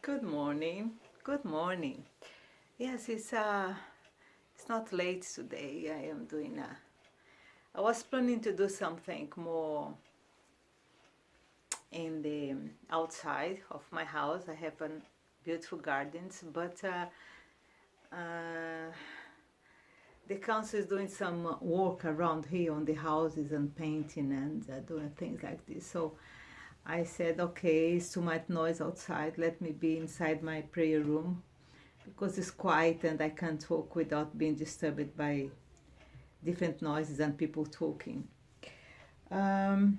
Good morning. Good morning. Yes, it's not late today. I am doing I was planning to do something more in the outside of my house. I have a beautiful gardens, but the council is doing some work around here on the houses and painting and doing things like this. So I said, okay, it's too much noise outside. Let me be inside my prayer room because it's quiet and I can talk without being disturbed by different noises and people talking. I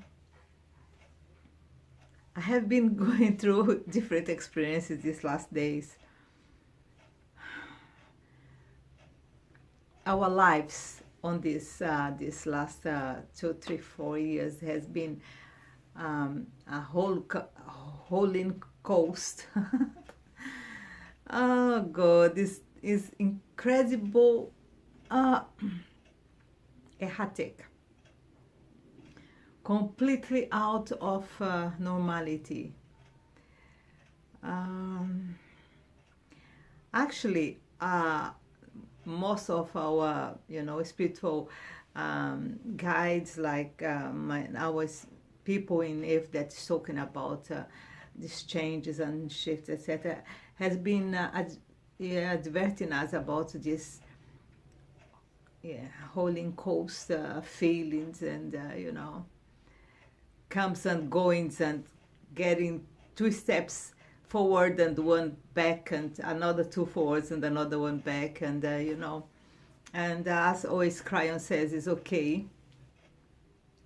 have been going through different experiences these last days. Our lives on this last 2, 3, 4 years has been a whole in coast. Oh God, this is incredible, erratic, completely out of normality. Actually, most of our, spiritual guides, like our people in if that's talking about these changes and shifts, etc., has been adverting us about this holding coast feelings and comes and goings and getting 2 steps forward and 1 back and another 2 forwards and another 1 back, and and as always Cryon says, is okay.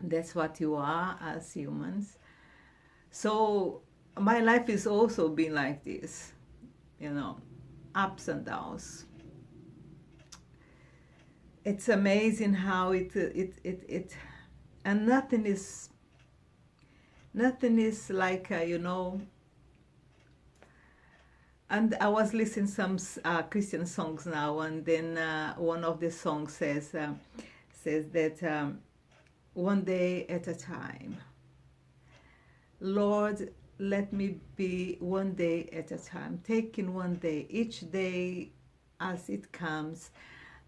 That's what you are as humans. So my life is also been like this, ups and downs. It's amazing how it and nothing is like and I was listening some Christian songs now, and then one of the songs says that one day at a time. Lord, let me be one day at a time, taking one day, each day as it comes.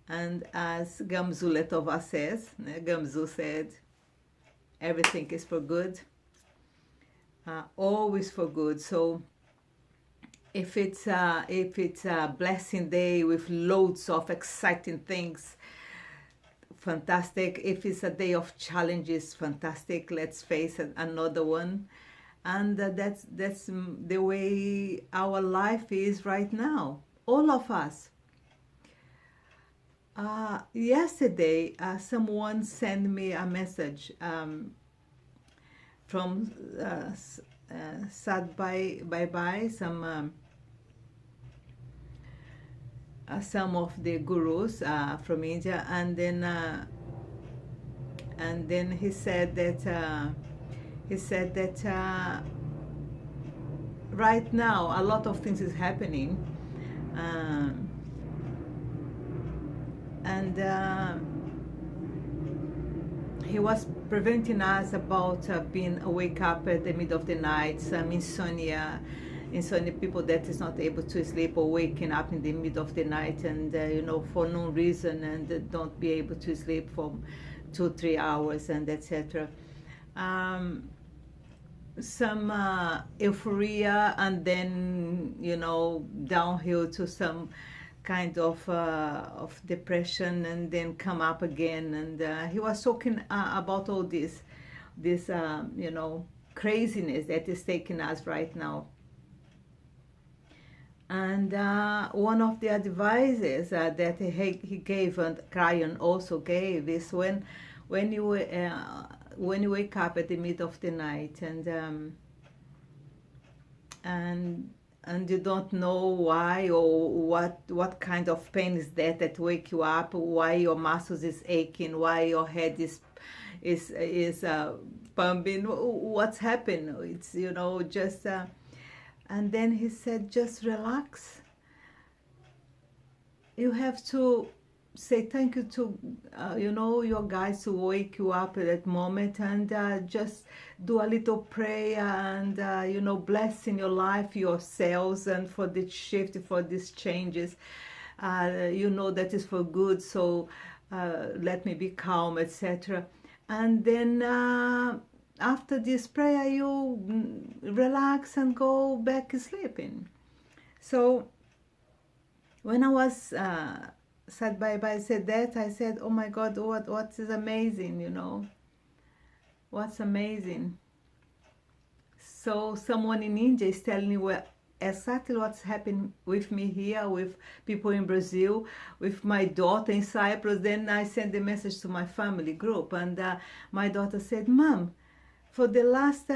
And as Gamzu Letova says, Gamzu said, everything is for good, always for good. So if it's a blessing day with loads of exciting things, fantastic. If it's a day of challenges, fantastic. Let's face it, another one. And that's the way our life is right now, all of us. Yesterday, someone sent me a message from Sad Bye, some of the gurus from India, and then he said that right now a lot of things is happening. And he was preventing us about being wake up at the middle of the night, some insomnia people that is not able to sleep or waking up in the middle of the night and for no reason, and don't be able to sleep for 2-3 hours and etc. Some euphoria, and then downhill to some kind of depression, and then come up again. And he was talking about all this craziness that is taking us right now. And one of the advices that he gave, and Cryon also gave, is when you wake up at the middle of the night and you don't know why or what kind of pain is that wake you up, why your muscles is aching, why your head is pumping, what's happened. It's just and then he said, just relax. You have to say thank you to your guys to wake you up at that moment, and just do a little prayer, and bless in your life yourselves, and for this shift, for these changes, that is for good. So let me be calm, etc. And then after this prayer, you relax and go back sleeping. So when I was said bye-bye, I said that, I said, oh my God, what is amazing, what's amazing. So someone in India is telling me exactly what's happening with me here, with people in Brazil, with my daughter in Cyprus. Then I sent the message to my family group, and my daughter said, Mom, for the last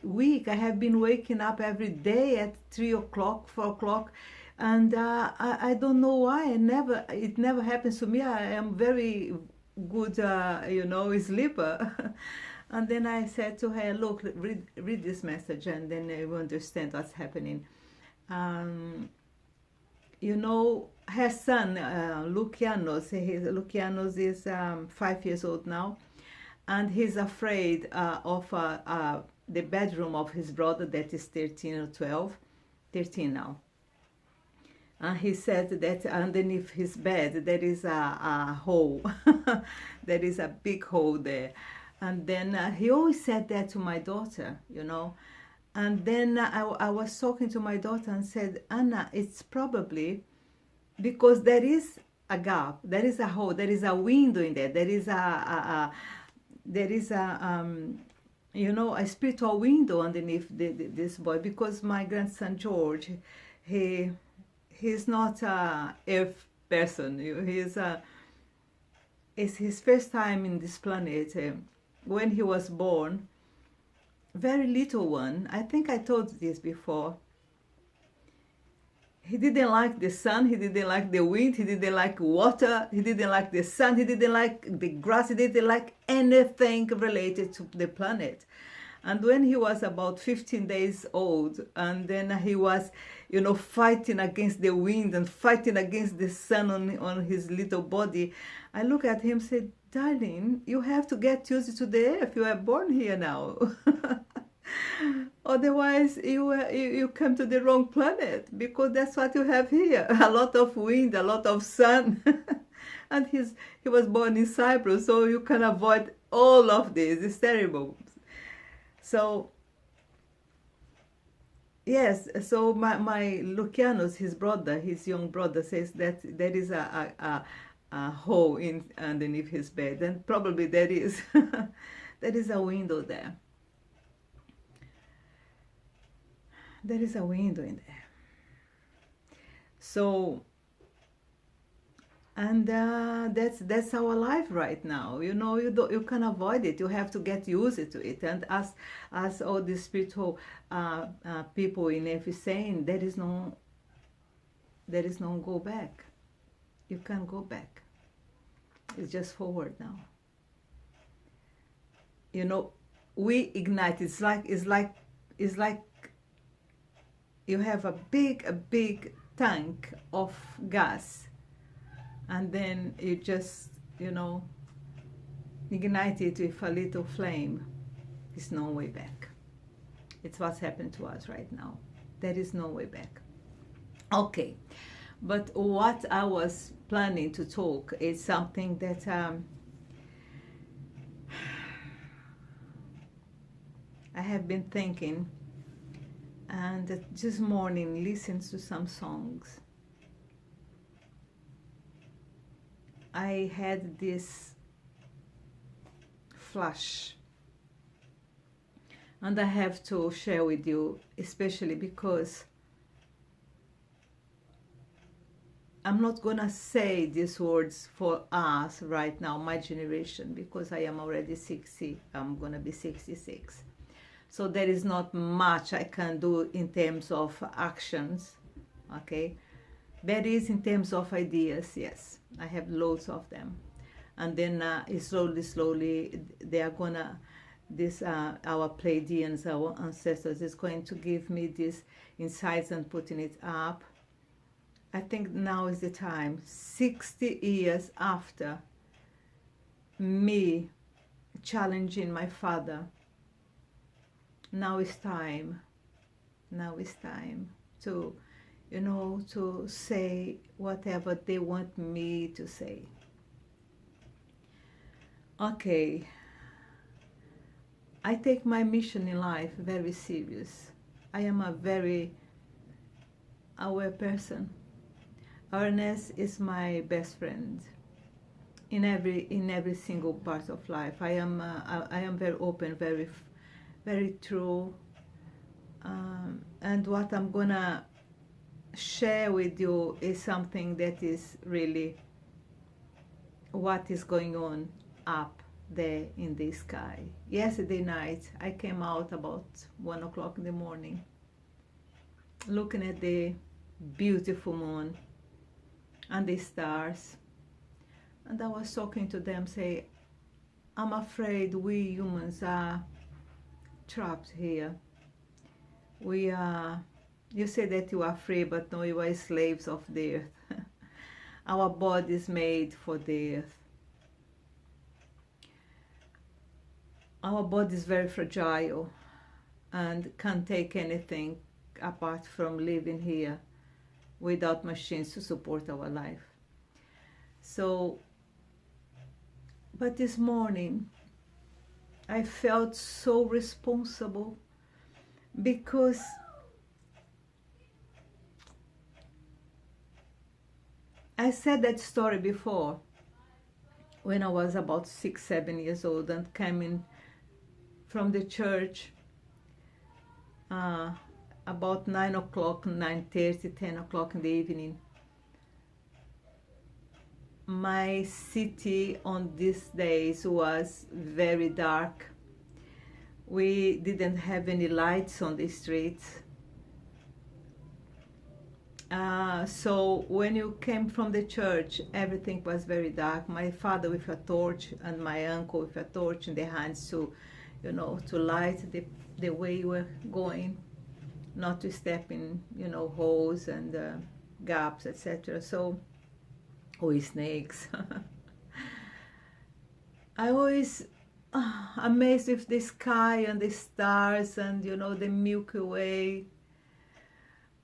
week, I have been waking up every day at 3 o'clock, 4 o'clock, and I don't know why. It never happens to me. I am very good, sleeper. And then I said to her, look, read this message, and then you understand what's happening. Her son, Lucianos is 5 years old now, and he's afraid of the bedroom of his brother that is 13 or 12, 13 now. And he said that underneath his bed there is a hole. There is a big hole there. And then he always said that to my daughter, And then I was talking to my daughter and said, Anna, it's probably because there is a gap, there is a hole, there is a window in there, there is a spiritual window underneath this boy. Because my grandson George, he's not a earth person. It's his first time in this planet. When he was born, very little one, I think I told this before, he didn't like the sun, he didn't like the wind, he didn't like water, he didn't like the sun, he didn't like the grass, he didn't like anything related to the planet. And when he was about 15 days old, and then he was, fighting against the wind and fighting against the sun on his little body, I look at him and said, darling, you have to get used to the earth. You are born here now. Otherwise, you come to the wrong planet, because that's what you have here. A lot of wind, a lot of sun. And he was born in Cyprus, so you can avoid all of this. It's terrible. So, yes, so my Lucianos, his young brother, says that there is a hole underneath his bed, and probably there is. There is a window there. There is a window in there. So, and that's our life right now. You can avoid it. You have to get used to it. And as all the spiritual people in Earth is saying, there is no go back. You can't go back. It's just forward now. We ignite. It's like you have a big tank of gas, and then you just ignite it with a little flame. There's no way back. It's what's happened to us right now. There is no way back. Okay, but what I was planning to talk is something that I have been thinking, and this morning listened to some songs. I had this flash, and I have to share with you, especially because I'm not gonna say these words for us right now, my generation, because I am already 60. I'm gonna be 66. So there is not much I can do in terms of actions, okay? There is in terms of ideas, yes. I have loads of them. And then slowly, they are gonna, our Pleiadians, our ancestors, is going to give me these insights and putting it up. I think now is the time, 60 years after me challenging my father, now is time. Now is time to, to say whatever they want me to say. Okay, I take my mission in life very serious. I am a very aware person. Awareness is my best friend in every single part of life. I am very open, very true, and what I'm gonna share with you is something that is really what is going on up there in the sky. Yesterday night I came out about 1 o'clock in the morning, looking at the beautiful moon and the stars, and I was talking to them, say, I'm afraid we humans are trapped here. We are, you say that you are free, but no, you are slaves of the earth. Our body is made for the earth. Our body is very fragile and can't take anything apart from living here without machines to support our life. So, but this morning I felt so responsible because I said that story before when I was about 6, 7 years old and coming from the church about 9 o'clock, 9:30, 10 o'clock in the evening. My city on these days was very dark. We didn't have any lights on the streets. So when you came from the church, everything was very dark. My father with a torch and my uncle with a torch in their hands to, to light the way you were going, not to step in, holes and gaps, etc. So, or snakes. I always amazed with the sky and the stars and, the Milky Way.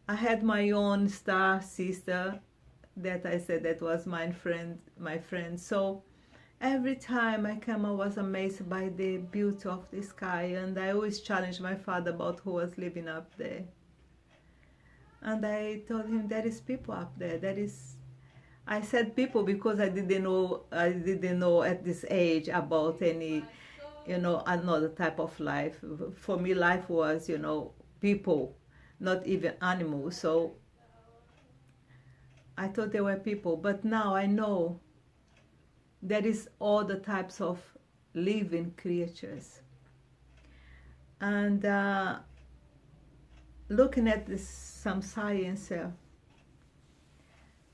I had my own star sister that I said that was my friend. So every time I came, I was amazed by the beauty of the sky, and I always challenged my father about who was living up there. And I told him, there is people up there. I said people because I didn't know at this age about any, another type of life. For me, life was, people, not even animals. So I thought there were people, but now I know there is all the types of living creatures. And looking at some science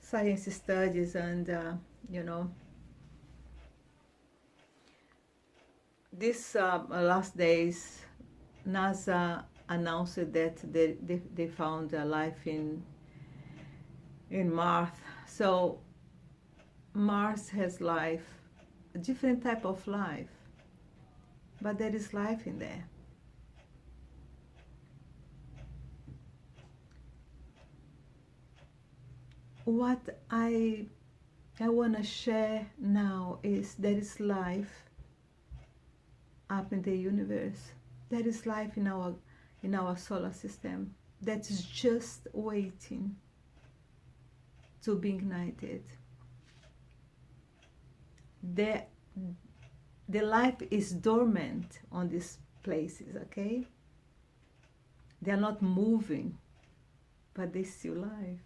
studies, and this last days, NASA announced that they found life in Mars. So Mars has life, a different type of life, but there is life in there. What I want to share now is there is life up in the universe. There is life in our solar system that is just waiting to be ignited. The life is dormant on these places, okay? They are not moving, but they still live.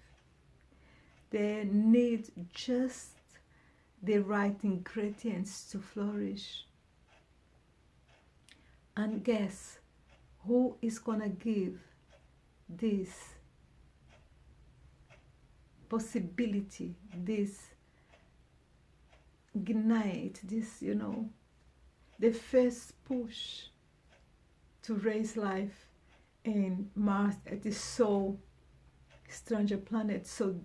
They need just the right ingredients to flourish. And guess who is gonna give this possibility, this ignite, this, the first push to raise life in Mars. It is so strange a planet, so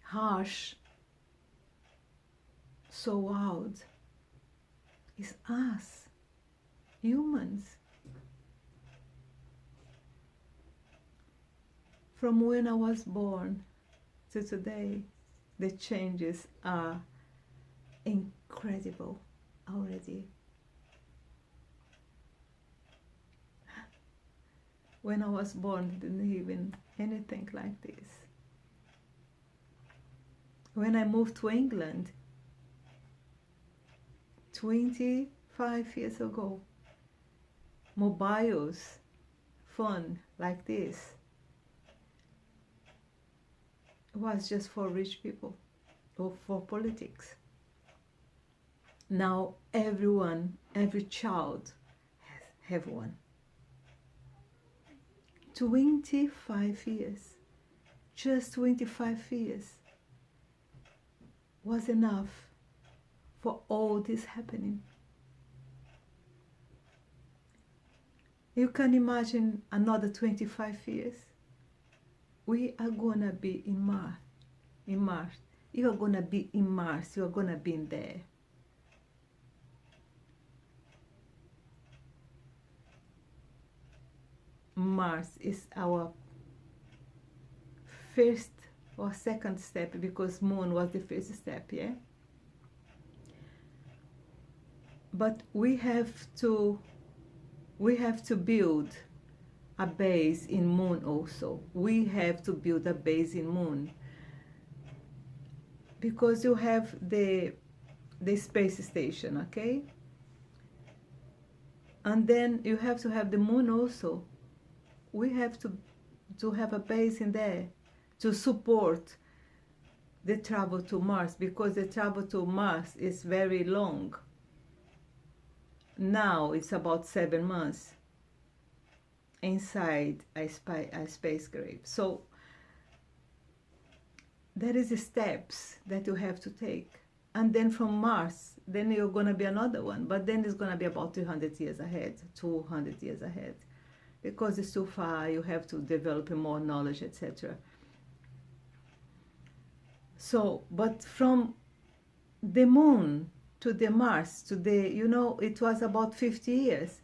harsh, so wild, is us, humans. From when I was born to today, the changes are incredible already. When I was born, didn't even anything like this. When I moved to England 25 years ago, mobiles, phone like this was just for rich people or for politics. Now everyone, every child have one. 25 years, just 25 years was enough for all this happening. You can imagine another 25 years. We are gonna be in Mars. In Mars. You are gonna be in Mars. You are gonna be in there. Mars is our first or second step, because Moon was the first step, yeah? But we have to build a base in Moon also. We have to build a base in Moon, because you have the space station, okay? And then you have to have the Moon also. We have to have a base in there to support the travel to Mars, because the travel to Mars is very long. Now it's about 7 months inside a spacecraft. So there is steps that you have to take. And then from Mars, then you're going to be another one. But then it's going to be about 200 years ahead, 200 years ahead. Because it's too far, you have to develop more knowledge, etc. So, but from the Moon to the Mars, to the, it was about 50 years.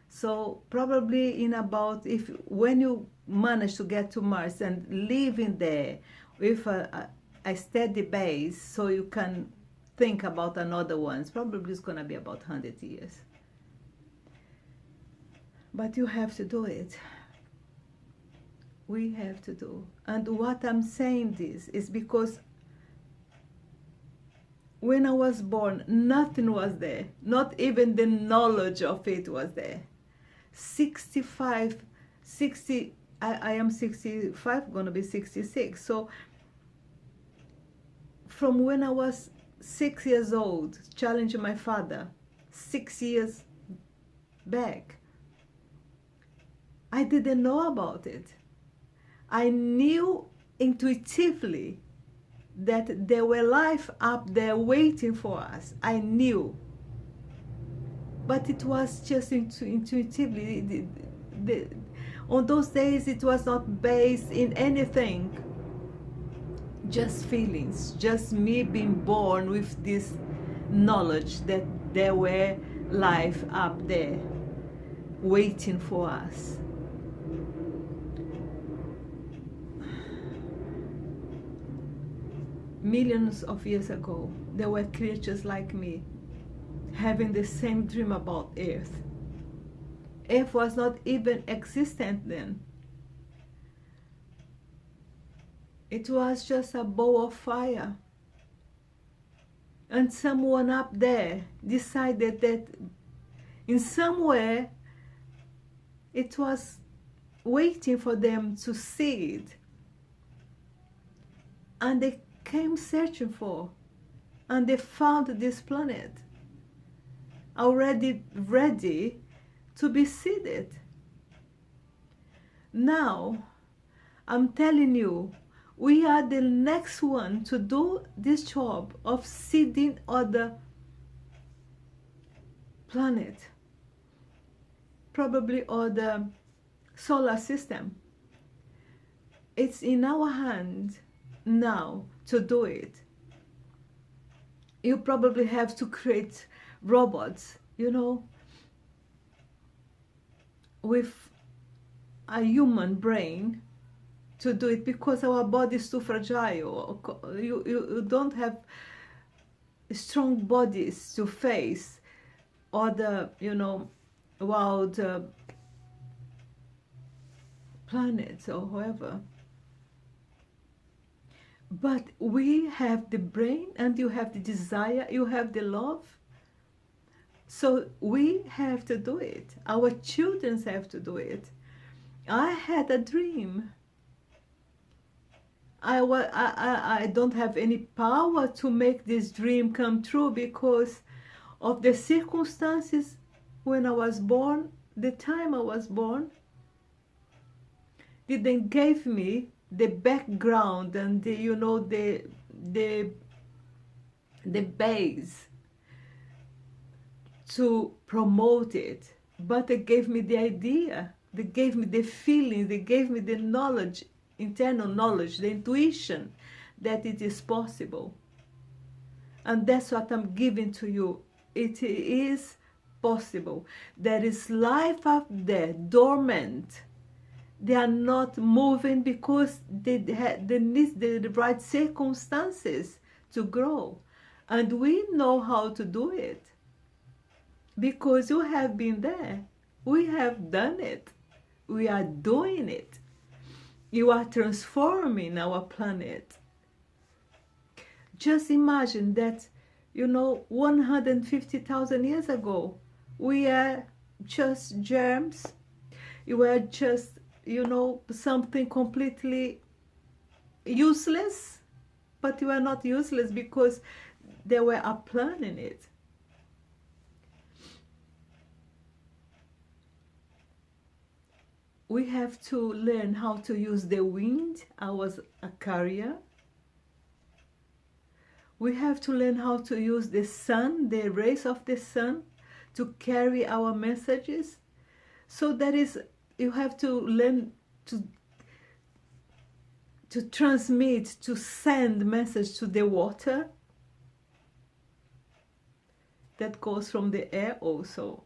So probably in about, when you manage to get to Mars and live in there with a steady base, so you can think about another ones, probably it's going to be about 100 years. But you have to do it. We have to do. And what I'm saying this is because when I was born, nothing was there. Not even the knowledge of it was there. 60, I am 65, gonna be 66. So from when I was 6 years old, challenging my father, 6 years back, I didn't know about it. I knew intuitively that there were life up there waiting for us. I knew. But it was just intuitively. On those days, it was not based in anything. Just feelings. Just me being born with this knowledge that there were life up there waiting for us. Millions of years ago, there were creatures like me having the same dream about Earth. Earth was not even existent then. It was just a ball of fire. And someone up there decided that in somewhere it was waiting for them to see it. And they came searching for, and they found this planet already ready to be seeded. Now, I'm telling you, we are the next one to do this job of seeding other planet, probably other solar system. It's in our hand now to do it. You probably have to create robots, with a human brain to do it, because our body is too fragile. You don't have strong bodies to face other, wild planets or whoever. But we have the brain, and you have the desire, you have the love. So we have to do it. Our children have to do it. I had a dream. I don't have any power to make this dream come true because of the circumstances when I was born, the time I was born, didn't give me the background and the base to promote it. But they gave me the idea, they gave me the feeling, they gave me the knowledge, internal knowledge, the intuition that it is possible. And that's what I'm giving to you. It is possible. There is life up there, dormant. They are not moving because they need the right circumstances to grow. And we know how to do it because you have been there. We have done it. We are doing it. You are transforming our planet. Just imagine that, 150,000 years ago, we are just germs. You were just, something completely useless. But you are not useless because there were a plan in it. We have to learn how to use the wind. I was a carrier. We have to learn how to use the sun, the rays of the sun, to carry our messages. So you have to learn to transmit, to send message to the water that goes from the air also.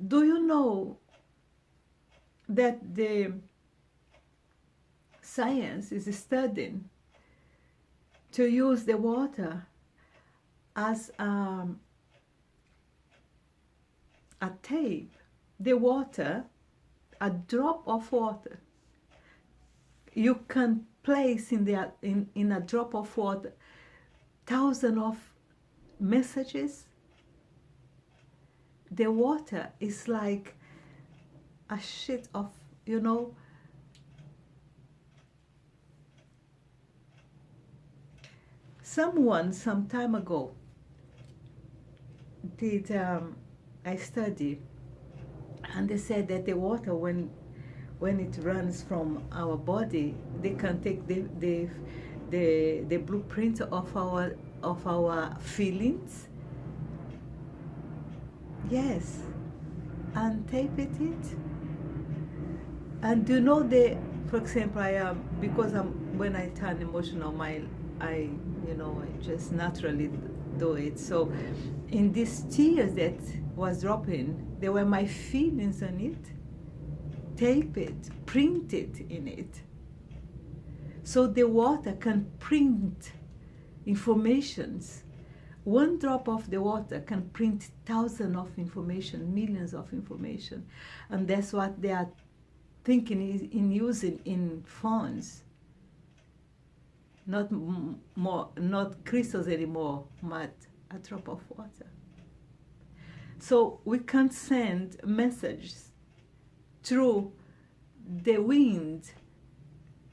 Do you know that the science is studying to use the water as a tape? The water, a drop of water, you can place in a drop of water thousands of messages. The water is like a sheet of, someone some time ago did a study, and they said that the water, when it runs from our body, they can take the blueprint of our feelings. Yes, and tape it. And for example, when I turn emotional, I just naturally do it. So in these tears that was dropping, there were my feelings on it. Tape it, print it in it. So the water can print informations. One drop of the water can print thousands of information, millions of information. And that's what they are thinking in using in phones. Not crystals anymore, but a drop of water. So we can send messages through the wind,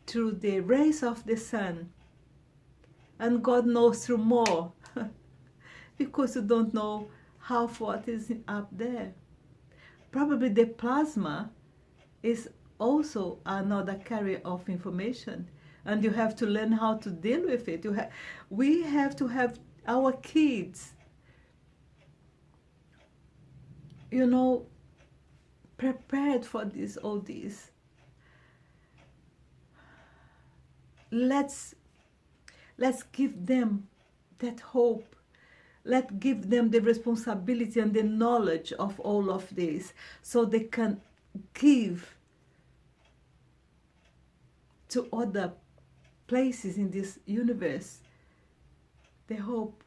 through the rays of the sun, and God knows through more. Because you don't know what is up there. Probably the plasma is also another carrier of information, and you have to learn how to deal with it. We have to have our kids, prepared for all this. let's give them that hope. Let's give them the responsibility and the knowledge of all of this, so they can give to other places in this universe the hope,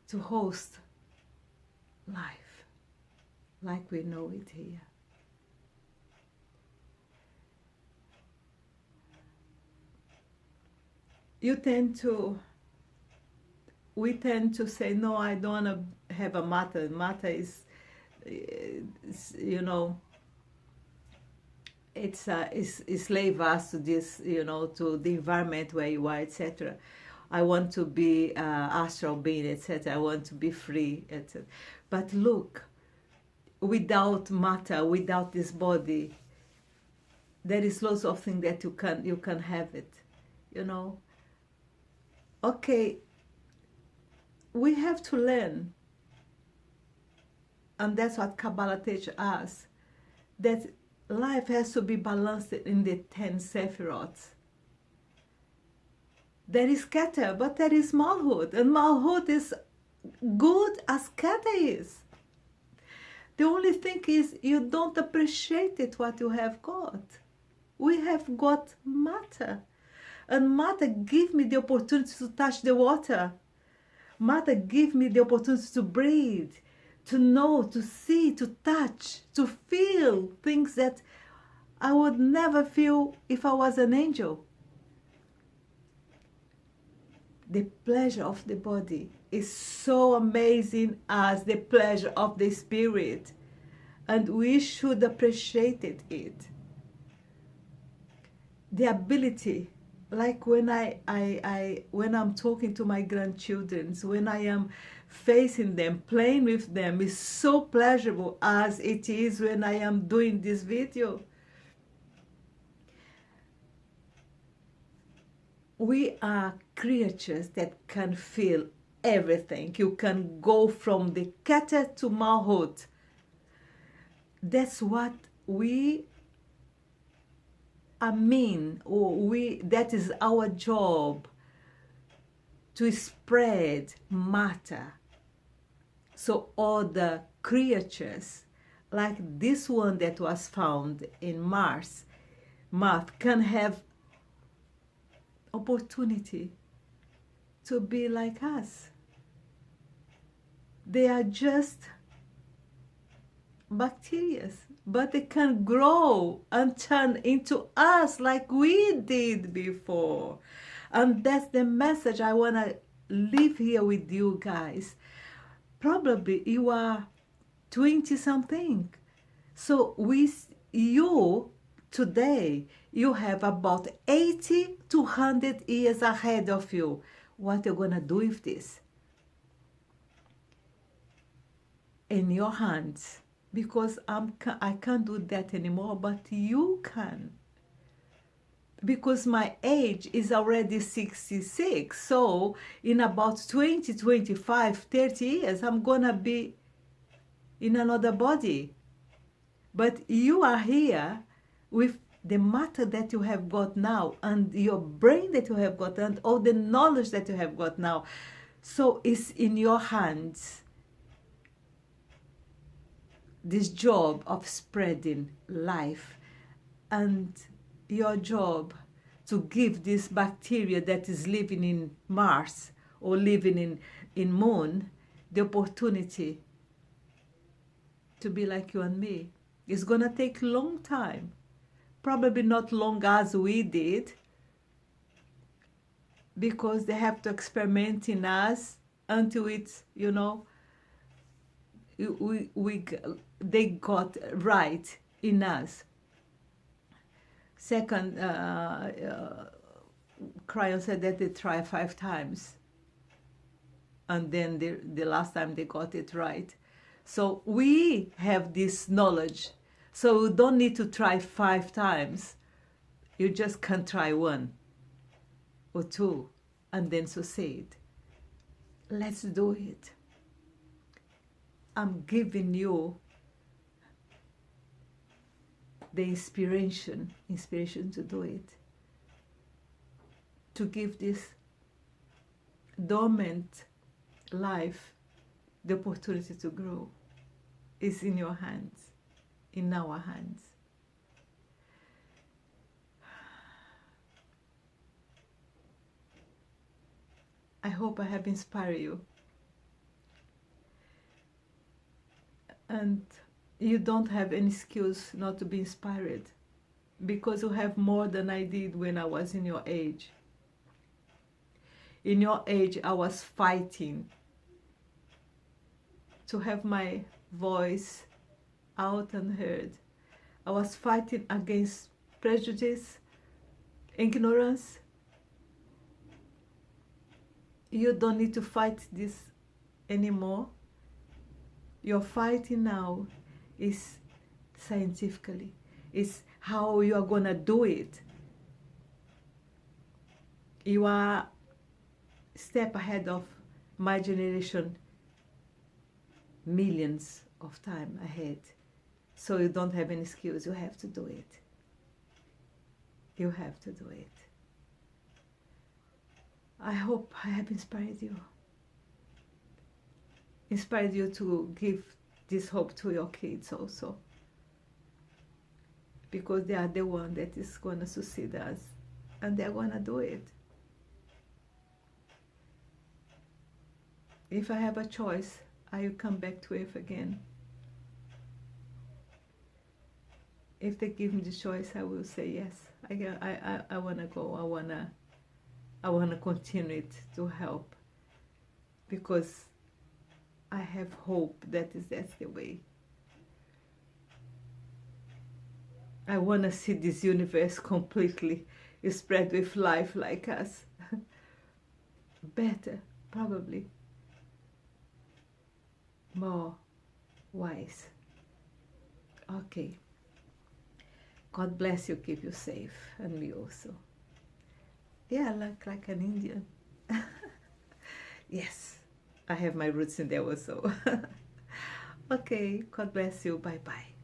to host life like we know it here. We tend to say, no, I don't want to have a matter. Matter is, it's slave us to this, to the environment where you are, etc. I want to be astral being, etc. I want to be free, etc. But look, without matter, without this body, there is lots of things that you can have it, Okay, we have to learn, and that's what Kabbalah teaches us, that life has to be balanced in the 10 Sephiroth. There is Keter, but there is Malhut, and Malhut is good as Keter is. The only thing is you don't appreciate it, what you have got. We have got matter, and matter give me the opportunity to touch the water. Matter give me the opportunity to breathe, to know, to see, to touch, to feel things that I would never feel if I was an angel. The pleasure of the body is so amazing as the pleasure of the spirit, and we should appreciate it. The ability, like when when I'm talking to my grandchildren, when I am facing them, playing with them, is so pleasurable as it is when I am doing this video. We are creatures that can feel everything. You can go from the Keter to Malhut. That's what that is our job, to spread matter. So other creatures, like this one that was found in Mars, can have opportunity to be like us. They are just bacteria, but they can grow and turn into us like we did before. And that's the message I want to leave here with you guys. Probably you are 20 something. So you today, you have about 80 to 100 years ahead of you. What are you going to do with this? In your hands. Because I can't do that anymore, but you can. Because my age is already 66. So in about 20, 25, 30 years, I'm going to be in another body. But you are here with the matter that you have got now, and your brain that you have got, and all the knowledge that you have got now. So it's in your hands, this job of spreading life, and your job to give this bacteria that is living in Mars or living in Moon the opportunity to be like you and me. It's going to take a long time. Probably not long as we did, because they have to experiment in us until it's, they got right in us. Second, Cryon said that they tried 5 times, and then the last time they got it right. So we have this knowledge. So you don't need to try 5 times. You just can try 1 or 2 and then succeed. Let's do it. I'm giving you the inspiration to do it, to give this dormant life the opportunity to grow, is in your hands, in our hands. I hope I have inspired you. And you don't have any excuse not to be inspired, because you have more than I did when I was in your age. In your age, I was fighting to have my voice out and heard. I was fighting against prejudice, ignorance. You don't need to fight this anymore. Your fighting now is scientifically. It's how you are going to do it. You are a step ahead of my generation, millions of time ahead. So you don't have any excuse. You have to do it. You have to do it. I hope I have inspired you. Inspired you to give this hope to your kids also. Because they are the one that is going to succeed us. And they're going to do it. If I have a choice, I will come back to Earth again. If they give me the choice, I will say yes. I want to go. I want to continue it to help. Because I have hope that's the way. I want to see this universe completely spread with life like us. Better, probably. More wise. Okay. God bless you, keep you safe, and me also. Yeah, I look like an Indian. Yes, I have my roots in there also. Okay, God bless you. Bye-bye.